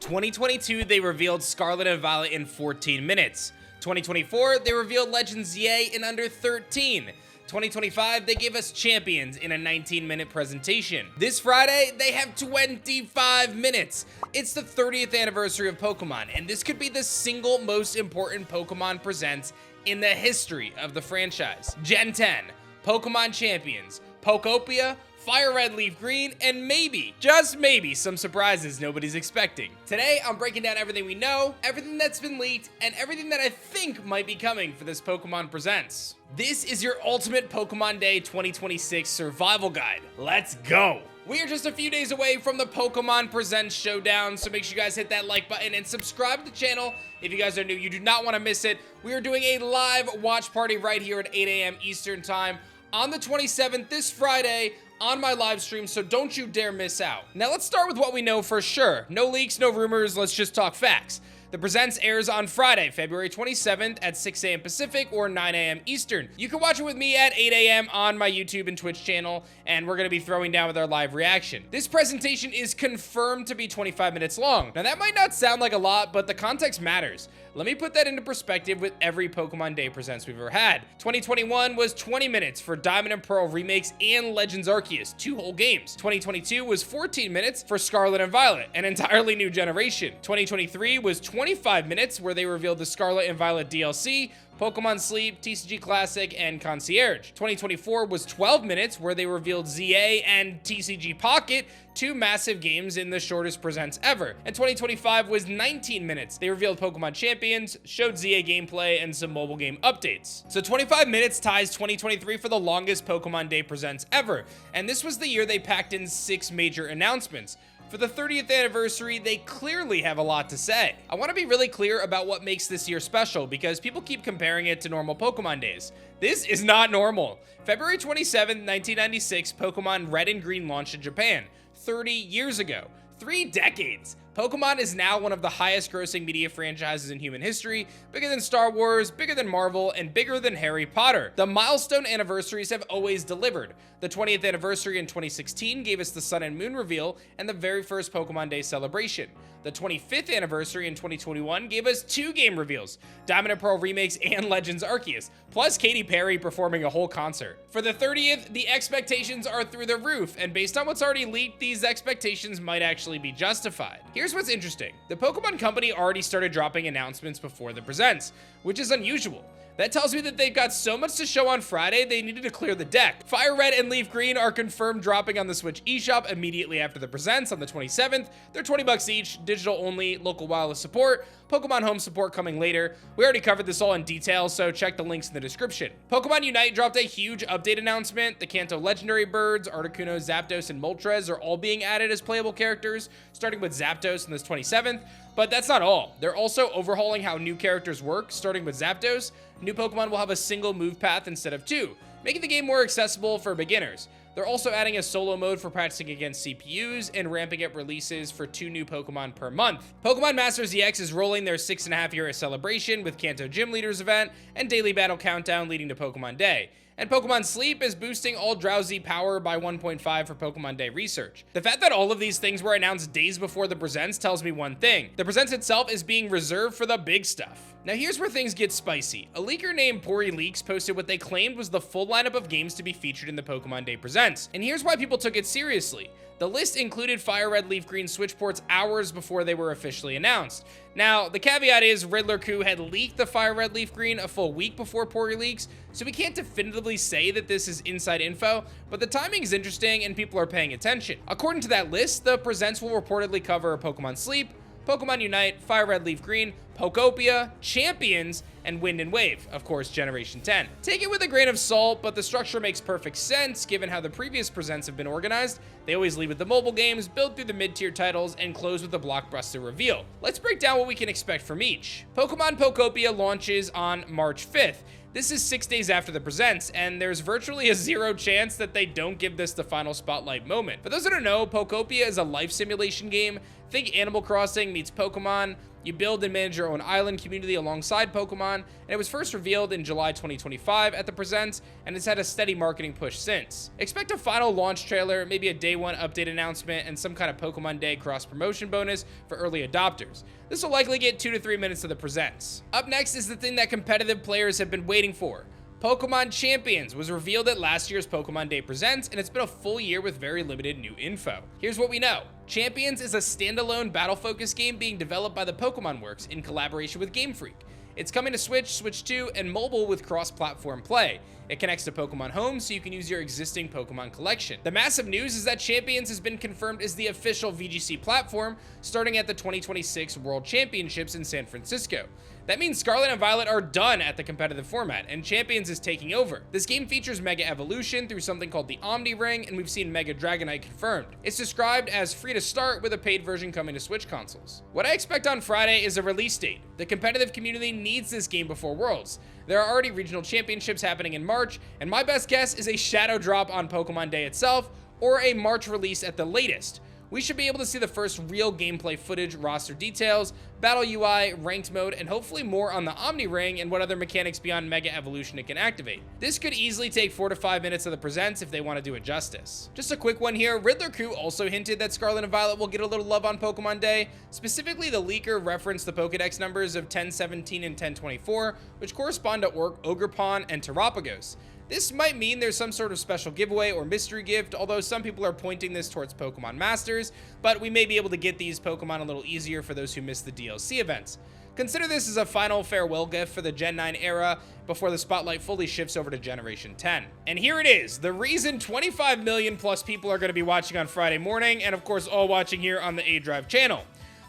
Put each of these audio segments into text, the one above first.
2022, they revealed Scarlet and Violet in 14 minutes. 2024, they revealed Legends Yay in under 13. 2025, they gave us Champions in a 19-minute presentation. This Friday, they have 25 minutes. It's the 30th anniversary of Pokemon, and this could be the single most important Pokemon Presents in the history of the franchise. Gen 10, Pokemon Champions, Pokopia, FireRed, LeafGreen, and maybe, just maybe, some surprises nobody's expecting. Today, I'm breaking down everything we know, everything that's been leaked, and everything that I think might be coming for this Pokemon Presents. This is your Ultimate Pokemon Day 2026 Survival Guide. Let's go! We are just a few days away from the Pokemon Presents Showdown, so make sure you guys hit that like button and subscribe to the channel. If you guys are new, you do not want to miss it. We are doing a live watch party right here at 8 a.m. Eastern Time on the 27th, this Friday, on my live stream, so don't you dare miss out. Now let's start with what we know for sure. No leaks, no rumors, let's just talk facts. The Presents airs on Friday, February 27th at 6 a.m. Pacific or 9 a.m. Eastern. You can watch it with me at 8 a.m. on my YouTube and Twitch channel, and we're going to be throwing down with our live reaction. This presentation is confirmed to be 25 minutes long. Now that might not sound like a lot, but the context matters. Let me put that into perspective with every Pokemon Day Presents we've ever had. 2021 was 20 minutes for Diamond and Pearl remakes and Legends Arceus, 2 whole games. 2022 was 14 minutes for Scarlet and Violet, an entirely new generation. 2023 was 25 minutes where they revealed the Scarlet and Violet DLC, Pokemon Sleep, TCG Classic, and Concierge. 2024 was 12 minutes where they revealed ZA and TCG Pocket, 2 massive games in the shortest presents ever. And 2025 was 19 minutes. They revealed Pokemon Champions, showed ZA gameplay, and some mobile game updates. So 25 minutes ties 2023 for the longest Pokemon Day Presents ever. And this was the year they packed in 6 major announcements. For the 30th anniversary, they clearly have a lot to say. I want to be really clear about what makes this year special because people keep comparing it to normal Pokemon days. This is not normal. February 27, 1996, Pokemon Red and Green launched in Japan, 30 years ago. 3 decades. Pokemon is now one of the highest grossing media franchises in human history, bigger than Star Wars, bigger than Marvel, and bigger than Harry Potter. The milestone anniversaries have always delivered. The 20th anniversary in 2016 gave us the Sun and Moon reveal and the very first Pokemon Day celebration. The 25th anniversary in 2021 gave us 2 game reveals, Diamond and Pearl remakes and Legends Arceus, plus Katy Perry performing a whole concert. For the 30th, the expectations are through the roof, and based on what's already leaked, these expectations might actually be justified. Here's what's interesting. The Pokemon Company already started dropping announcements before the Presents, which is unusual. That tells me that they've got so much to show on Friday, they needed to clear the deck. FireRed and LeafGreen are confirmed dropping on the Switch eShop immediately after the Presents on the 27th. They're 20 bucks each, digital only, local wireless support, Pokemon Home support coming later. We already covered this all in detail, so check the links in the description. Pokemon Unite dropped a huge update announcement. The Kanto Legendary Birds, Articuno, Zapdos, and Moltres are all being added as playable characters, starting with Zapdos on this 27th. But that's not all. They're also overhauling how new characters work, starting with Zapdos. New Pokemon will have a single move path instead of 2, making the game more accessible for beginners. They're also adding a solo mode for practicing against CPUs and ramping up releases for 2 new Pokemon per month. Pokemon Masters EX is rolling their 6.5-year celebration with Kanto Gym Leaders event and daily battle countdown leading to Pokemon Day. And Pokemon Sleep is boosting all drowsy power by 1.5 for Pokemon Day research. The fact that all of these things were announced days before the Presents tells me one thing. The Presents itself is being reserved for the big stuff. Now here's where things get spicy. A leaker named Pori Leaks posted what they claimed was the full lineup of games to be featured in the Pokemon Day Presents. And here's why people took it seriously. The list included FireRed LeafGreen Switch ports hours before they were officially announced. Now, the caveat is Riddler Coup had leaked the FireRed LeafGreen a full week before Pori Leaks, so we can't definitively say that this is inside info, but the timing is interesting and people are paying attention. According to that list, the Presents will reportedly cover Pokemon Sleep, Pokemon Unite, FireRed LeafGreen, Pokopia, Champions, and Wind and Wave, of course, Generation 10. Take it with a grain of salt, but the structure makes perfect sense given how the previous Presents have been organized. They always lead with the mobile games, build through the mid-tier titles, and close with the blockbuster reveal. Let's break down what we can expect from each. Pokemon Pokopia launches on March 5th. This is 6 days after the Presents, and there's virtually a 0 chance that they don't give this the final spotlight moment. For those that don't know, Pokopia is a life simulation game. Think Animal Crossing meets Pokemon. You build and manage your own island community alongside Pokemon, and it was first revealed in July 2025 at the Presents, and it's had a steady marketing push since. Expect a final launch trailer, maybe a day one update announcement, and some kind of Pokemon Day cross-promotion bonus for early adopters. This will likely get 2 to 3 minutes of the Presents. Up next is the thing that competitive players have been waiting for. Pokemon Champions was revealed at last year's Pokemon Day Presents, and it's been a full year with very limited new info. Here's what we know. Champions is a standalone battle-focused game being developed by the Pokemon Works in collaboration with Game Freak. It's coming to Switch, Switch 2, and mobile with cross-platform play. It connects to Pokemon Home so you can use your existing Pokemon collection. The massive news is that Champions has been confirmed as the official VGC platform starting at the 2026 World Championships in San Francisco. That means Scarlet and Violet are done at the competitive format, and Champions is taking over. This game features Mega Evolution through something called the Omni Ring, and we've seen Mega Dragonite confirmed. It's described as free to start with a paid version coming to Switch consoles. What I expect on Friday is a release date. The competitive community needs this game before Worlds. There are already regional championships happening in March, and my best guess is a shadow drop on Pokemon Day itself, or a March release at the latest. We should be able to see the first real gameplay footage, roster details, battle UI, ranked mode, and hopefully more on the Omni Ring and what other mechanics beyond Mega Evolution it can activate. This could easily take 4 to 5 minutes of the Presents if they want to do it justice. Just a quick one here, Riddler Crew also hinted that Scarlet and Violet will get a little love on Pokemon Day. Specifically, the leaker referenced the Pokedex numbers of 1017 and 1024, which correspond to Ogerpon and Terapagos. This might mean there's some sort of special giveaway or mystery gift, although some people are pointing this towards Pokemon Masters, but we may be able to get these Pokemon a little easier for those who missed the DLC events. Consider this as a final farewell gift for the Gen 9 era before the spotlight fully shifts over to Generation 10. And here it is, the reason 25 million plus people are going to be watching on Friday morning, and of course all watching here on the aDrive channel.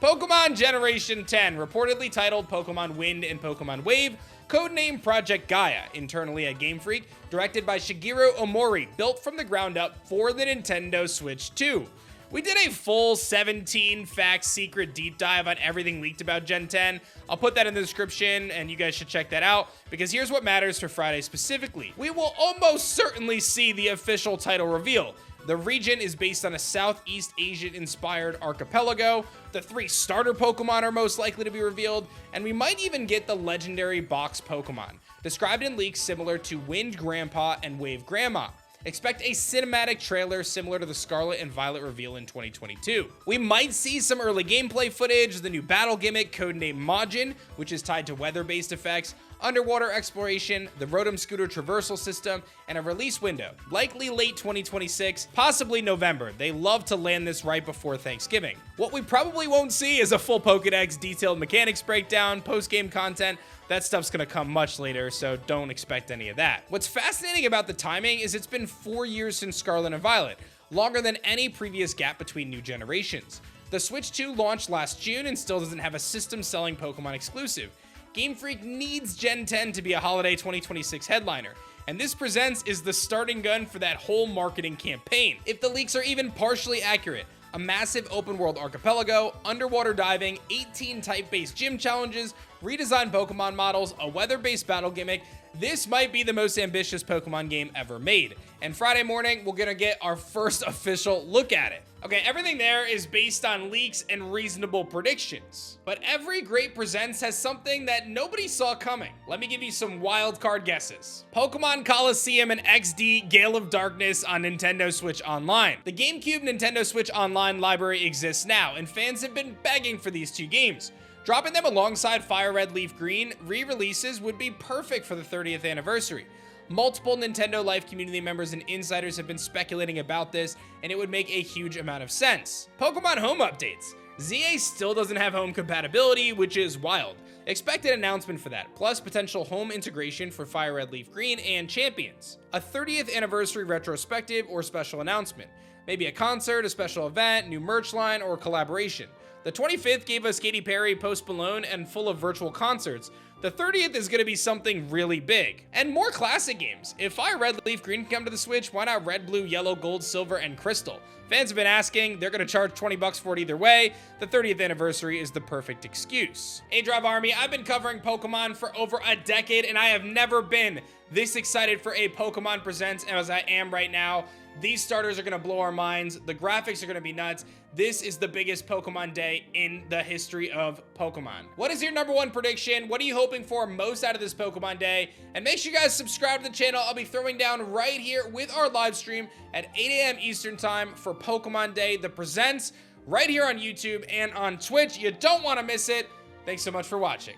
Pokemon Generation 10, reportedly titled Pokemon Wind and Pokemon Wave, codenamed Project Gaia, internally at Game Freak, directed by Shigeru Omori, built from the ground up for the Nintendo Switch 2. We did a full 17 facts secret deep dive on everything leaked about Gen 10. I'll put that in the description and you guys should check that out, because here's what matters for Friday specifically. We will almost certainly see the official title reveal. The region is based on a Southeast Asian-inspired archipelago. The 3 starter Pokemon are most likely to be revealed, and we might even get the legendary box Pokemon, described in leaks similar to Wind Grandpa and Wave Grandma. Expect a cinematic trailer similar to the Scarlet and Violet reveal in 2022. We might see some early gameplay footage, the new battle gimmick codenamed Majin, which is tied to weather-based effects, underwater exploration, the Rotom Scooter traversal system, and a release window, likely late 2026, possibly November. They love to land this right before Thanksgiving. What we probably won't see is a full Pokedex detailed mechanics breakdown, post-game content. That stuff's gonna come much later, so don't expect any of that. What's fascinating about the timing is it's been 4 years since Scarlet and Violet, longer than any previous gap between new generations. The Switch 2 launched last June and still doesn't have a system-selling Pokemon exclusive. Game Freak needs Gen 10 to be a holiday 2026 headliner, and this Presents is the starting gun for that whole marketing campaign. If the leaks are even partially accurate, a massive open world archipelago, underwater diving, 18 type-based gym challenges, redesigned Pokemon models, a weather-based battle gimmick, this might be the most ambitious Pokemon game ever made. And Friday morning, we're gonna get our first official look at it. Okay, everything there is based on leaks and reasonable predictions. But every great Presents has something that nobody saw coming. Let me give you some wild card guesses. Pokemon Coliseum and XD Gale of Darkness on Nintendo Switch Online. The GameCube Nintendo Switch Online library exists now, and fans have been begging for these 2 games. Dropping them alongside FireRed LeafGreen re-releases would be perfect for the 30th anniversary. Multiple Nintendo Life community members and insiders have been speculating about this, and it would make a huge amount of sense. Pokemon Home updates. ZA still doesn't have home compatibility, which is wild. Expect an announcement for that, plus potential home integration for FireRed LeafGreen and Champions. A 30th anniversary retrospective or special announcement. Maybe a concert, a special event, new merch line, or collaboration. The 25th gave us Katy Perry, Post Malone, and full of virtual concerts. The 30th is going to be something really big. And more classic games. If FireRed LeafGreen can come to the Switch, why not Red, Blue, Yellow, Gold, Silver, and Crystal? Fans have been asking, they're going to charge 20 bucks for it either way. The 30th anniversary is the perfect excuse. aDrive Army, I've been covering Pokemon for over a decade, and I have never been this excited for a Pokemon Presents as I am right now. These starters are going to blow our minds. The graphics are going to be nuts. This is the biggest Pokemon Day in the history of Pokemon. What is your #1 prediction? What are you hoping for most out of this Pokemon Day? And make sure you guys subscribe to the channel. I'll be throwing down right here with our live stream at 8 a.m. Eastern time for Pokemon Day, the presents, right here on YouTube and on Twitch. You don't want to miss it. Thanks so much for watching.